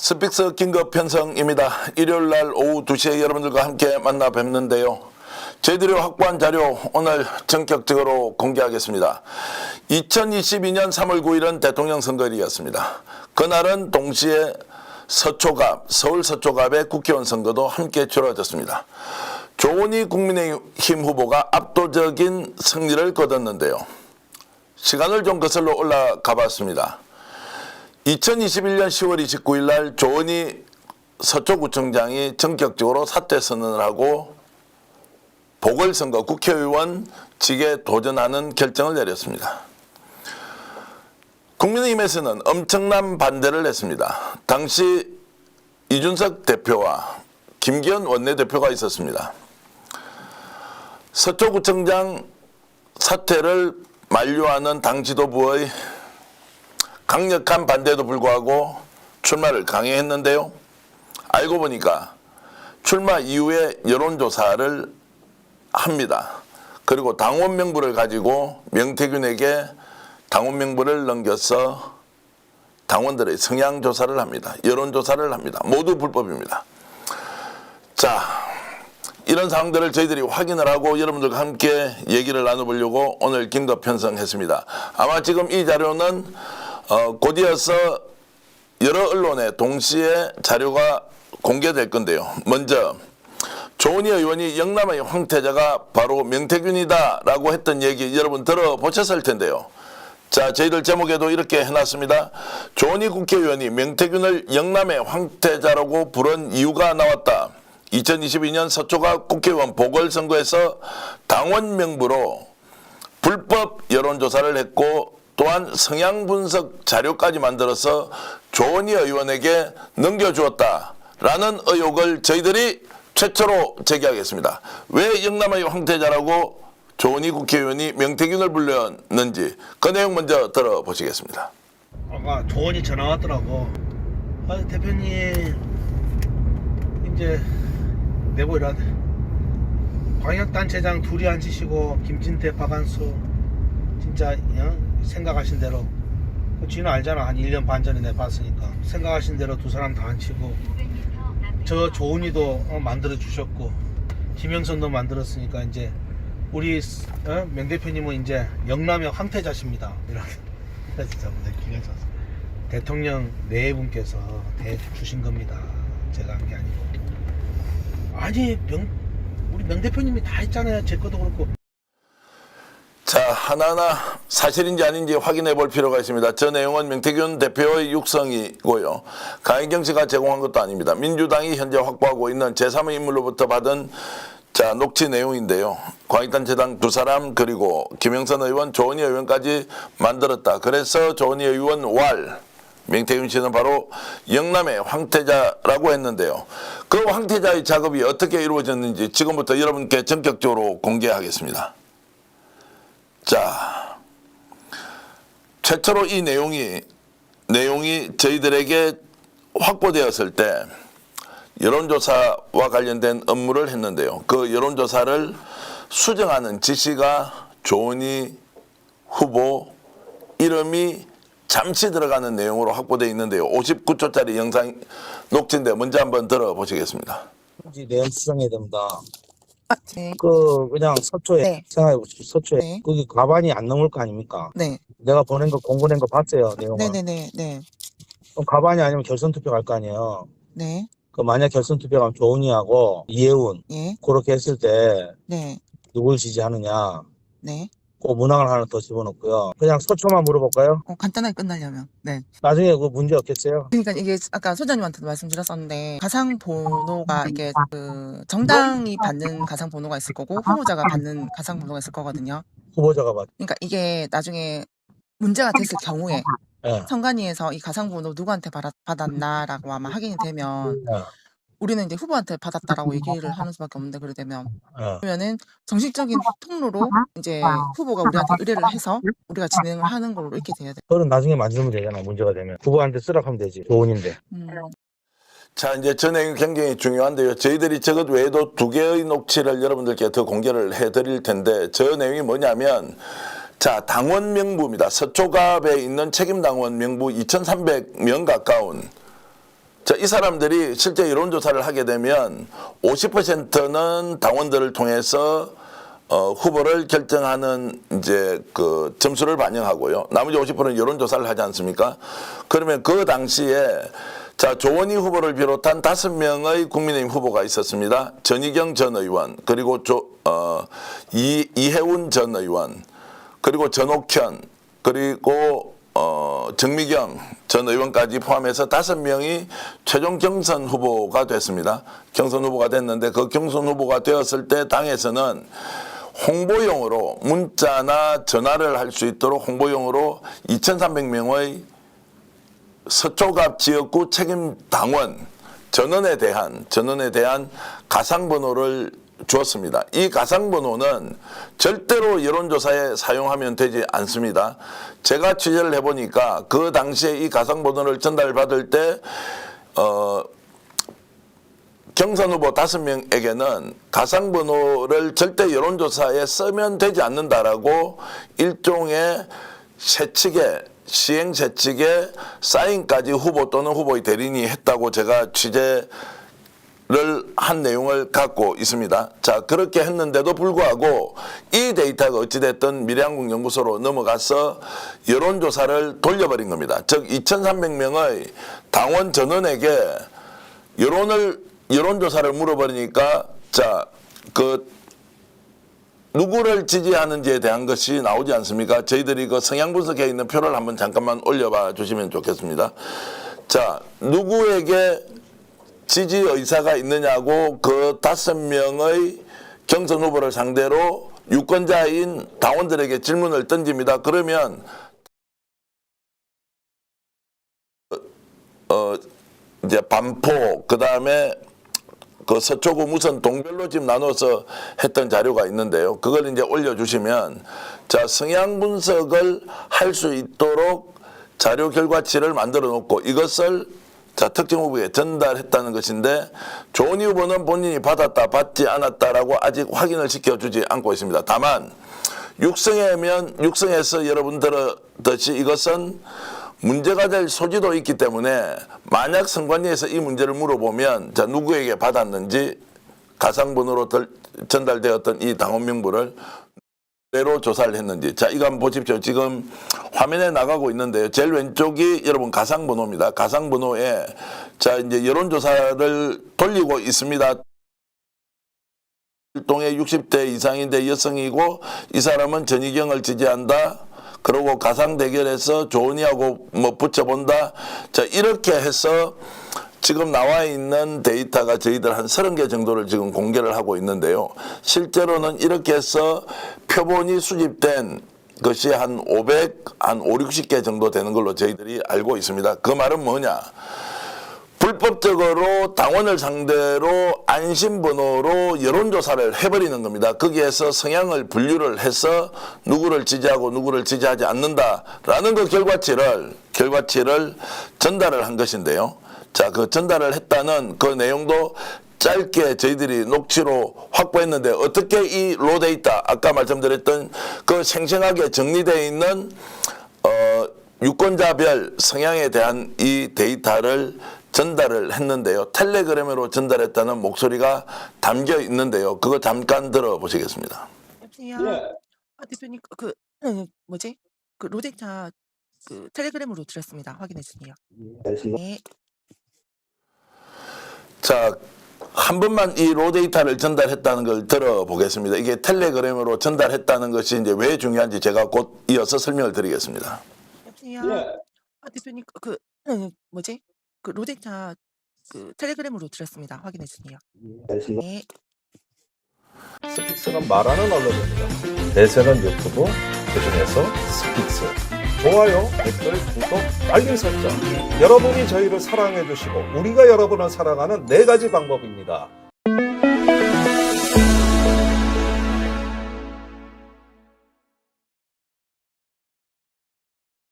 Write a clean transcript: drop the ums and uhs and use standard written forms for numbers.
스픽스 긴급 편성입니다. 일요일날 오후 2시에 여러분들과 함께 만나 뵙는데요. 저희들이 확보한 자료 오늘 전격적으로 공개하겠습니다. 2022년 3월 9일은 대통령 선거일이었습니다. 그날은 동시에 서울 서초갑의 국회의원 선거도 함께 치러졌습니다. 조은희 국민의힘 후보가 압도적인 승리를 거뒀는데요. 시간을 좀 거슬러 올라가 봤습니다. 2021년 10월 29일 날 조은희 서초구청장이 전격적으로 사퇴 선언을 하고 보궐선거 국회의원직에 도전하는 결정을 내렸습니다. 국민의힘에서는 엄청난 반대를 했습니다. 당시 이준석 대표와 김기현 원내대표가 있었습니다. 서초구청장 사퇴를 만류하는 당 지도부의 강력한 반대에도 불구하고 출마를 강행했는데요. 알고 보니까 출마 이후에 여론조사를 합니다. 그리고 당원 명부를 가지고 명태균에게 당원 명부를 넘겨서 당원들의 성향조사를 합니다. 여론조사를 합니다. 모두 불법입니다. 자, 이런 상황들을 저희들이 확인을 하고 여러분들과 함께 얘기를 나눠보려고 오늘 긴급 편성했습니다. 아마 지금 이 자료는 곧이어서 여러 언론에 동시에 자료가 공개될 건데요. 먼저 조은희 의원이 영남의 황태자가 바로 명태균이다 라고 했던 얘기 여러분 들어보셨을 텐데요. 자, 저희들 제목에도 이렇게 해놨습니다. 조은희 국회의원이 명태균을 영남의 황태자라고 부른 이유가 나왔다. 2022년 서초갑 국회의원 보궐선거에서 당원 명부로 불법 여론조사를 했고 또한 성향분석 자료까지 만들어서 조은희 의원에게 넘겨주었다라는 의혹을 저희들이 최초로 제기하겠습니다. 왜 영남의 황태자라고 조은희 국회의원이 명태균을 불렀는지 그 내용 먼저 들어보시겠습니다. 아까 조은이 전화 왔더라고. 대표님 이제 내보이라 광역단체장 둘이 앉으시고 김진태 박한수 진짜 생각하신 대로 지는 알잖아. 한 1년 반 전에 내가 봤으니까 생각하신 대로 두 사람 다 앉히고 저 조은이도 만들어 주셨고 김영선도 만들었으니까 이제 우리 명 대표님은 이제 영남의 황태자십니다. 이렇게 진짜 기가 차서 대통령 네 분께서 대 주신 겁니다. 제가 한 게 아니고. 아니 우리 명 대표님이 다 했잖아요. 제 것도 그렇고. 자, 하나하나 사실인지 아닌지 확인해 볼 필요가 있습니다. 저 내용은 명태균 대표의 육성이고요. 강혜경 씨가 제공한 것도 아닙니다. 민주당이 현재 확보하고 있는 제3의 인물로부터 받은 자 녹취 내용인데요. 광역단체장 두 사람 그리고 김영선 의원, 조은희 의원까지 만들었다. 그래서 조은희 의원 왈, 명태균 씨는 바로 영남의 황태자라고 했는데요. 그 황태자의 작업이 어떻게 이루어졌는지 지금부터 여러분께 전격적으로 공개하겠습니다. 자, 최초로 이 내용이 저희들에게 확보되었을 때 여론조사와 관련된 업무를 했는데요. 그 여론조사를 수정하는 지시가 조은희 후보 이름이 잠시 들어가는 내용으로 확보되어 있는데요. 59초짜리 영상 녹취인데 먼저 한번 들어보시겠습니다. 내용 수정해야 됩니다. 네. 그냥 서초에 네. 생각해보십시오. 서초에 네. 거기 가반이 안 넘을 거 아닙니까? 네. 내가 보낸 거 공고낸 거 봤어요. 내용을. 네네네. 네. 그럼 가반이 아니면 결선 투표 갈 거 아니에요. 네. 그 만약 결선 투표 가면 조은희하고 이혜훈 예. 그렇게 했을 때 네. 누굴 지지하느냐? 네. 그 문항을 하나 더 집어넣고요. 그냥 서초만 물어볼까요? 간단하게 끝나려면. 네. 나중에 그 문제 없겠어요? 그러니까 이게 아까 소장님한테도 말씀드렸었는데 가상 번호가 이게 그 정당이 받는 가상 번호가 있을 거고 후보자가 받는 가상 번호가 있을 거거든요. 후보자가 받. 그러니까 이게 나중에 문제가 됐을 경우에 예. 선관위에서 이 가상 번호 누구한테 받았나라고 아마 확인이 되면 예. 우리는 이제 후보한테 받았다라고 얘기를 하는 수밖에 없는데 그래 되면 예. 그러면은 정식적인 통로로 이제 후보가 우리한테 의뢰를 해서 우리가 진행을 하는 걸로 이렇게 돼야 돼. 그건 나중에 만들면 되잖아. 문제가 되면 후보한테 쓰라고 하면 되지. 조은인데. 자, 이제 저 내용이 굉장히 중요한데요. 저희들이 저것 외에도 두 개의 녹취를 여러분들께 더 공개를 해드릴 텐데 저 내용이 뭐냐면 자, 당원 명부입니다. 서초갑에 있는 책임당원 명부 2,300명 가까운 자, 이 사람들이 실제 여론조사를 하게 되면 50%는 당원들을 통해서 후보를 결정하는 이제 그 점수를 반영하고요. 나머지 50%는 여론조사를 하지 않습니까? 그러면 그 당시에 자, 조원희 후보를 비롯한 5명의 국민의힘 후보가 있었습니다. 전희경 전 의원, 그리고 이해운 전 의원, 그리고 전옥현, 그리고 정미경 전 의원까지 포함해서 5명이 최종 경선 후보가 됐습니다. 경선 후보가 됐는데 그 경선 후보가 되었을 때 당에서는 홍보용으로 문자나 전화를 할 수 있도록 홍보용으로 2,300명의 서초갑 지역구 책임 당원 전원에 대한 가상번호를 주었습니다. 이 가상번호는 절대로 여론조사에 사용하면 되지 않습니다. 제가 취재를 해보니까 그 당시에 이 가상번호를 전달받을 때 경선 후보 5명에게는 가상번호를 절대 여론조사에 쓰면 되지 않는다라고 일종의 시행 세칙에 사인까지 후보 또는 후보의 대리인이 했다고 제가 취재를 한 내용을 갖고 있습니다. 자, 그렇게 했는데도 불구하고 이 데이터가 어찌됐든 미래한국연구소로 넘어가서 여론조사를 돌려버린 겁니다. 즉 2,300명의 당원 전원에게 여론조사를 물어버리니까 자, 누구를 지지하는지에 대한 것이 나오지 않습니까? 저희들이 그 성향 분석해 있는 표를 한번 잠깐만 올려봐 주시면 좋겠습니다. 자, 누구에게 지지 의사가 있느냐고 그 5명의 경선 후보를 상대로 유권자인 당원들에게 질문을 던집니다. 그러면 이제 반포, 그 다음에 그 서초구 무선 동별로 지금 나눠서 했던 자료가 있는데요. 그걸 이제 올려주시면 자, 성향 분석을 할 수 있도록 자료 결과치를 만들어 놓고 이것을 자, 특정 후보에 전달했다는 것인데 조은희 후보는 본인이 받았다 받지 않았다라고 아직 확인을 시켜주지 않고 있습니다. 다만 육성에서 여러분 들었듯이 이것은 문제가 될 소지도 있기 때문에 만약 선관위에서 이 문제를 물어보면 자, 누구에게 받았는지 가상번호로 전달되었던 이 당원 명부를 대로 조사를 했는지. 자, 이거 한번 보십시오. 지금 화면에 나가고 있는데요. 제일 왼쪽이 여러분 가상번호입니다. 가상번호에 자, 이제 여론조사를 돌리고 있습니다. 일동의 60대 이상인데 여성이고 이 사람은 전희경을 지지한다. 그리고 가상 대결에서 조은희하고 뭐 붙여본다. 자, 이렇게 해서 지금 나와 있는 데이터가 저희들 한 30개 정도를 지금 공개를 하고 있는데요. 실제로는 이렇게 해서 표본이 수집된 것이 한 560개 정도 되는 걸로 저희들이 알고 있습니다. 그 말은 뭐냐? 불법적으로 당원을 상대로 안심번호로 여론조사를 해버리는 겁니다. 거기에서 성향을 분류를 해서 누구를 지지하고 누구를 지지하지 않는다라는 그 결과치를 전달을 한 것인데요. 자, 그 전달을 했다는 그 내용도 짧게 저희들이 녹취로 확보했는데 어떻게 이 로데이터 아까 말씀드렸던 그 생생하게 정리되어 있는 유권자별 성향에 대한 이 데이터를 전달을 했는데요. 텔레그램으로 전달했다는 목소리가 담겨 있는데요. 그거 잠깐 들어보시겠습니다. 여보세요. 대표님 그 로데이터 그 텔레그램으로 드렸습니다. 확인해 주세요. 네. 자, 한 번만 이 로데이터를 전달했다는 걸 들어보겠습니다. 이게 텔레그램으로 전달했다는 것이 이제 왜 중요한지 제가 곧 이어서 설명을 드리겠습니다. 여보세요. 대표님 그 로데이터 그 텔레그램으로 드렸습니다. 확인해 주세요. 네. 스픽스는 말하는 언론입니다. 대세는 유튜브, 그중에서 스픽스. 좋아요, 댓글, 구독, 알림 설정. 여러분이 저희를 사랑해 주시고 우리가 여러분을 사랑하는 4가지 방법입니다.